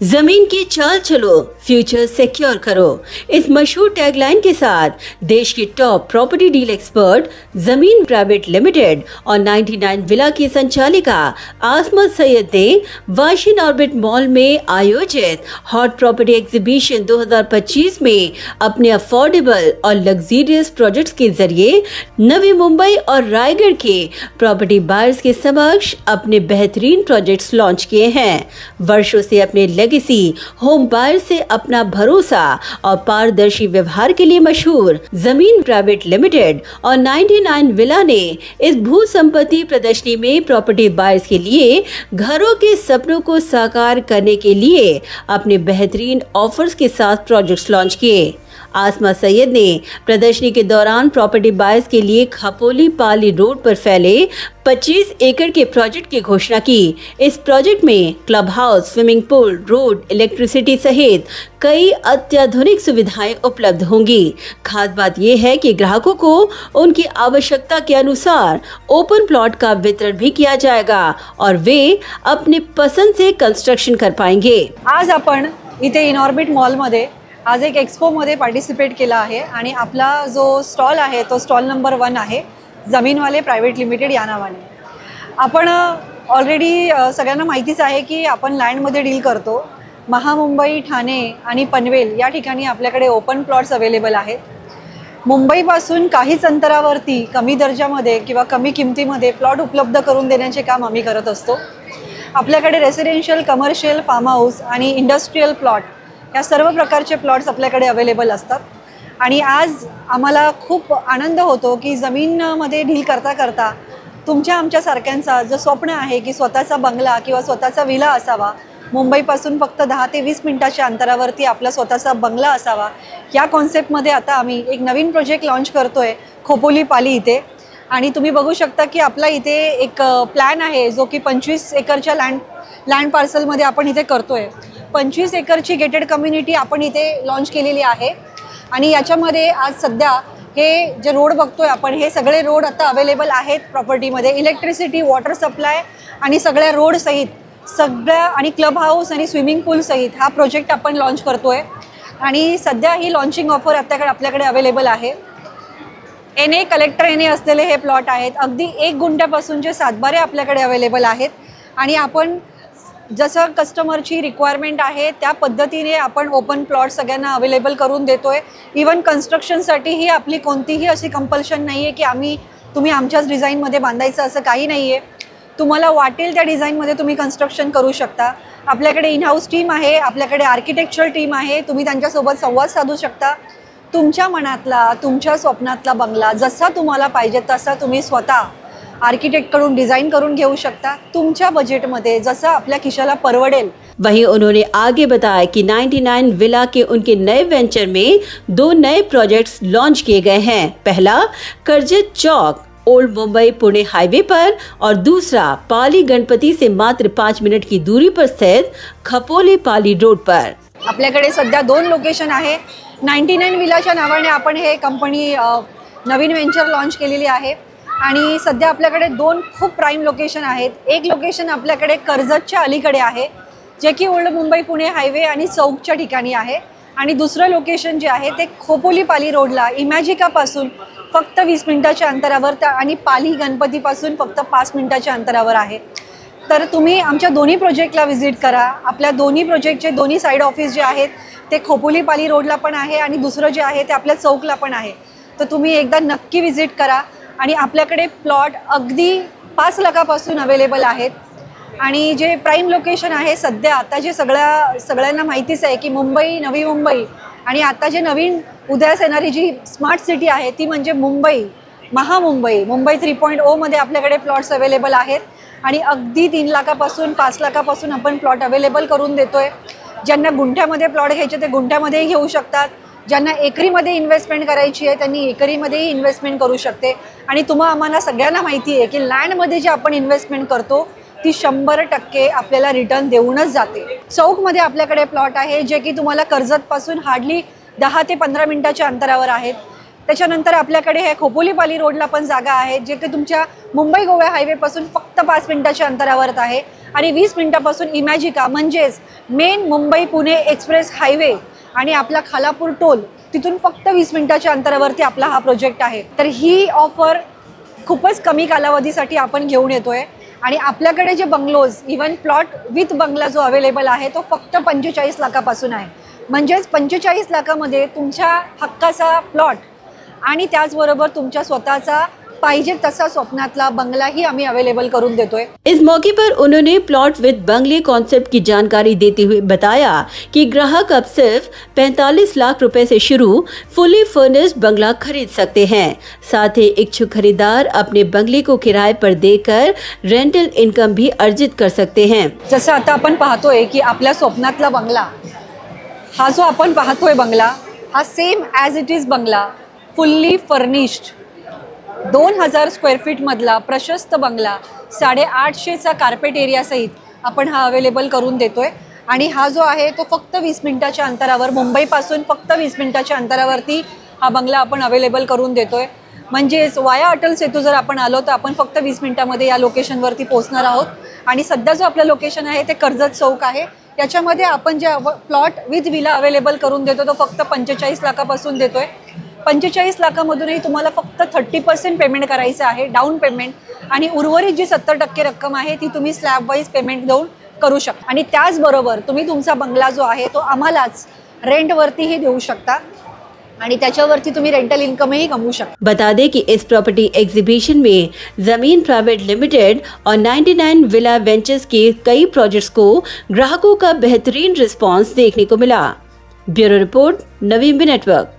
जमीन की चाल चलो, फ्यूचर सिक्योर करो। इस मशहूर टैगलाइन के साथ देश की टॉप प्रॉपर्टी डील एक्सपर्ट जमीन प्राइवेट लिमिटेड और 99 विला की संचालिका आसमा सैयद ने वाशिन ऑर्बिट मॉल में आयोजित हॉट प्रॉपर्टी एग्जीबिशन 2025 में अपने अफोर्डेबल और लग्जरियस प्रोजेक्ट्स के जरिए नवी मुंबई और रायगढ़ के प्रॉपर्टी बायर्स के समक्ष अपने बेहतरीन प्रोजेक्ट्स लॉन्च किए हैं। वर्षों से अपने लेगेसी होम बायर से अपना भरोसा और पारदर्शी व्यवहार के लिए मशहूर जमीन प्राइवेट लिमिटेड और 99 विला ने इस भू संपत्ति प्रदर्शनी में प्रॉपर्टी बायर्स के लिए घरों के सपनों को साकार करने के लिए अपने बेहतरीन ऑफर्स के साथ प्रोजेक्ट्स लॉन्च किए। आसमा सैयद ने प्रदर्शनी के दौरान प्रॉपर्टी बायर्स के लिए खपोली पाली रोड पर फैले 25 एकड़ के प्रोजेक्ट की घोषणा की। इस प्रोजेक्ट में क्लब हाउस, स्विमिंग पूल, रोड, इलेक्ट्रिसिटी सहित कई अत्याधुनिक सुविधाएं उपलब्ध होंगी। खास बात यह है कि ग्राहकों को उनकी आवश्यकता के अनुसार ओपन प्लॉट का वितरण भी किया जाएगा और वे अपने पसंद से कंस्ट्रक्शन कर पाएंगे। आज आपण इथे इनऑर्बिट मॉल मध्ये आज एक एक्सपो मध्ये पार्टिसिपेट केला आहे आणि आपला जो स्टॉल आहे तो स्टॉल नंबर 1 आहे जमीनवाले प्रायव्हेट लिमिटेड या नावाने। आपण ऑलरेडी सगळ्यांना माहितीच आहे की आपण लँडमध्ये डील करतो। महामुंबई, ठाणे आणि पनवेल या ठिकाणी आपल्याकडे ओपन प्लॉट्स अवेलेबल आहेत। मुंबईपासून काहीच अंतरावरती कमी दर्जामध्ये किंवा कमी किमतीमध्ये प्लॉट उपलब्ध करून देण्याचे काम आम्ही करत असतो। आपल्याकडे रेसिडेन्शियल, कमर्शियल, फार्म हाऊस आणि इंडस्ट्रियल प्लॉट या सर्व प्रकारचे प्लॉट्स आपल्याकडे अवेलेबल असतात। आणि आज आम्हाला खूप आनंद होतो की जमीनमध्ये डील करता करता तुमच्या आमच्या सारख्यांचा जो स्वप्न आहे की स्वतःचा बंगला किंवा स्वतःचा विला असावा, मुंबईपासून फक्त 10 ते 20 मिनिटाच्या अंतरावरती आपला स्वतःचा बंगला असावा, या कॉन्सेप्टमध्ये आता आम्ही एक नवीन प्रोजेक्ट लॉन्च करतोय खोपोली पाली इथे। आणि तुम्ही बघू शकता की आपला इथे एक प्लॅन आहे जो की 25 एकरच्या लँड पार्सलमध्ये आपण इथे करतोय। 25 एकरची गेटेड कम्युनिटी आपण इथे लॉन्च केलेली आहे आणि याच्यामध्ये आज सध्या हे जे रोड बघतोय आपण, हे सगळे रोड आता अवेलेबल आहेत प्रॉपर्टीमध्ये। इलेक्ट्रिसिटी, वॉटर सप्लाय आणि सगळ्या रोड सहित सगळ्या आणि क्लब हाऊस आणि स्विमिंग पूल सहित हा प्रोजेक्ट आपण लॉन्च करतोय। आणि सध्या ही लॉन्चिंग ऑफर आपल्याकडे अवेलेबल आहे। NA कलेक्टर NA असलेले हे प्लॉट आहेत। अगदी 1 गुंठ्यापासूनचे सातबारे आपल्याकडे अवेलेबल आहेत आणि आपण जसं कस्टमरची रिक्वायरमेंट आहे त्या पद्धतीने आपण ओपन प्लॉट सगळ्यांना अवेलेबल करून देतोय। इवन कन्स्ट्रक्शनसाठी ही आपली कोणतीही अशी कंपल्शन नाही आहे की तुम्ही आमच्याच डिझाईनमध्ये बांधायचं असं काही नाही आहे। तुम्हाला वाटेल त्या डिझाईनमध्ये तुम्ही कन्स्ट्रक्शन करू शकता। आपल्याकडे इन हाऊस टीम आहे, आपल्याकडे आर्किटेक्चर टीम आहे, तुम्ही त्यांच्यासोबत संवाद साधू शकता। तुमच्या मनातला, तुमच्या स्वप्नातला बंगला जसा तुम्हाला पाहिजे तसा तुम्ही स्वतः आर्किटेक्ट कडून डिजाइन करून घेऊ शकता, तुमच्या बजेटमध्ये जसा आपल्या खिशाला परवडेल। वहीं उन्होंने आगे बताया कि 99 विला के उनके नए वेंचर में 2 नए प्रोजेक्ट्स लॉन्च किए गए हैं। पहला कर्जत चौक ओल्ड मुंबई पुणे हाईवे पर और दूसरा पाली गणपति से मात्र 5 मिनट की दूरी पर स्थित खपोली पाली रोड पर। आपल्याकडे सध्या 2 लोकेशन आहे। 99 विलाच्या नावाने आपण हे कंपनी नवीन वेंचर लॉन्च केलेली आहे आणि सध्या आपल्याकडे 2 खूप प्राइम लोकेशन आहेत। एक लोकेशन आपल्याकडे कर्जतच्या अलीकडे आहे जे की ओल्ड मुंबई पुणे हायवे आणि चौकच्या ठिकाणी आहे आणि दुसरं लोकेशन जे आहे ते खोपोली पाली रोडला इमॅजिका पासून फक्त 20 मिनिटाच्या अंतरावर आणि पाली गणपती पासून फक्त 5 मिनिटाच्या अंतरावर आहे। तर तुम्ही आमच्या दोन्ही प्रोजेक्टला व्हिजिट करा। आपल्या दोन्ही प्रोजेक्टचे दोन्ही साइड ऑफिस जे आहेत ते खोपोली पाली रोडला पण आहे आणि दुसरं जे आहे ते आपल्या चौकला पण आहे। तर तुम्ही एकदा नक्की व्हिजिट करा आणि आपल्याकडे प्लॉट अगदी 5 लाखापासून अवेलेबल आहेत। आणि जे प्राइम लोकेशन आहे सध्या आता जे सगळ्यांना माहितीच आहे की मुंबई, नवी मुंबई आणि आता जे नवीन उदयास येणारी जी स्मार्ट सिटी आहे ती म्हणजे मुंबई, महामुंबई, मुंबई 3.0 मध्ये आपल्याकडे प्लॉट्स अवेलेबल आहेत आणि अगदी 3 लाखापासून 5 लाखापासून आपण प्लॉट अवेलेबल करून देतोय। ज्यांना गुंठ्यामध्ये प्लॉट घ्यायचे ते गुंठ्यामध्येही घेऊ शकतात, ज्यांना एकरीमध्ये इन्व्हेस्टमेंट करायची आहे त्यांनी एकरीमध्येही इन्व्हेस्टमेंट करू शकते। आणि आम्हाला सगळ्यांना माहिती आहे की लँडमध्ये जे आपण इन्व्हेस्टमेंट करतो ती 100% आपल्याला रिटर्न देऊनच जाते। चौकमध्ये आपल्याकडे प्लॉट आहे जे की तुम्हाला कर्जतपासून हार्डली 10 ते 15 मिनिटाच्या अंतरावर आहेत। त्याच्यानंतर आपल्याकडे हे खोपोलीपाली रोडला पण जागा आहे, जे की तुमच्या मुंबई गोवा हायवेपासून फक्त 5 मिनिटाच्या अंतरावर आहे आणि 20 मिनिटापासून इमॅजिका म्हणजेच main Mumbai Pune express highway आणि आपला खालापूर टोल तिथून फक्त 20 मिनिटाच्या अंतरावरती आपला हा प्रोजेक्ट आहे. तर ही ऑफर खूपच कमी कालावधीसाठी आपण घेऊन येतोय आणि आपल्याकडे जे बंगलोज इवन प्लॉट विथ बंगला जो अवेलेबल आहे तो फक्त 45 लाखापासून आहे. म्हणजेच 45 लाखामध्ये तुमच्या हक्काचा प्लॉट आणि त्याचबरोबर तुमच्या स्वतःचा पाहिजे तसा स्वप्नातला बंगलाही आम्ही अवेलेबल करून देतोय. इस मौके पर उन्होंने प्लॉट विद बंगले कॉन्सेप्ट की जानकारी देते हुए बताया कि ग्राहक अब सिर्फ 45 लाख रुपए से शुरू फुली फर्निश्ड बंगला खरीद सकते हैं. साथ ही इच्छुक खरीदार अपने बंगले को किराए पर देकर रेंटल इनकम भी अर्जित कर सकते हैं. जसं आता आपण पाहतोय की आपल्या स्वप्नातला बंगला हा जो आपण पाहतोय बंगला हा सेम ॲज इट इज बंगला फुल्ली फर्निश्ड 2000 स्क्वेअर फीट मधला प्रशस्त बंगला 850चा कार्पेट एरिया सहित आपण हा अवेलेबल करून देतोय. आणि हा जो आहे तो फक्त 20 मिनिटाच्या अंतरावर मुंबईपासून फक्त 20 मिनिटाच्या अंतरावरती हा बंगला आपण अवेलेबल करून देतोय. म्हणजेच वाया अटल सेतू जर आपण आलो तर आपण फक्त 20 मिनिटामध्ये या लोकेशनवरती पोहोचणार आहोत. आणि सध्या जो आपलं लोकेशन आहे ते कर्जत चौक आहे. याच्यामध्ये आपण जे प्लॉट विथ विला अवेलेबल करून देतो तो फक्त 45 लाखापासून देतोय. 45 लाखामधूनही तुम्हाला फक्त 30% पेमेंट करायचं आहे डाऊन पेमेंट आणि उर्वरित जी 70% रक्कम आहे ती तुम्ही स्लॅब वाईज पेमेंट देऊन करू शकता. आणि त्याचबरोबर तुम्ही तुमचा बंगला जो आहे तो आम्हालाच रेंटवरतीही देऊ शकता आणि त्याच्यावरती तुम्ही रेंटल इनकमही कमवू शकता. बता दें कि इस प्रॉपर्टी एग्जीबिशन में जमीन प्राइवेट लिमिटेड और 99 विला वेंचर्स के कई प्रोजेक्ट्स को ग्राहकों का बेहतरीन रिस्पांस देखने को मिला. ब्यूरो रिपोर्ट, नवी इंडिया नेटवर्क.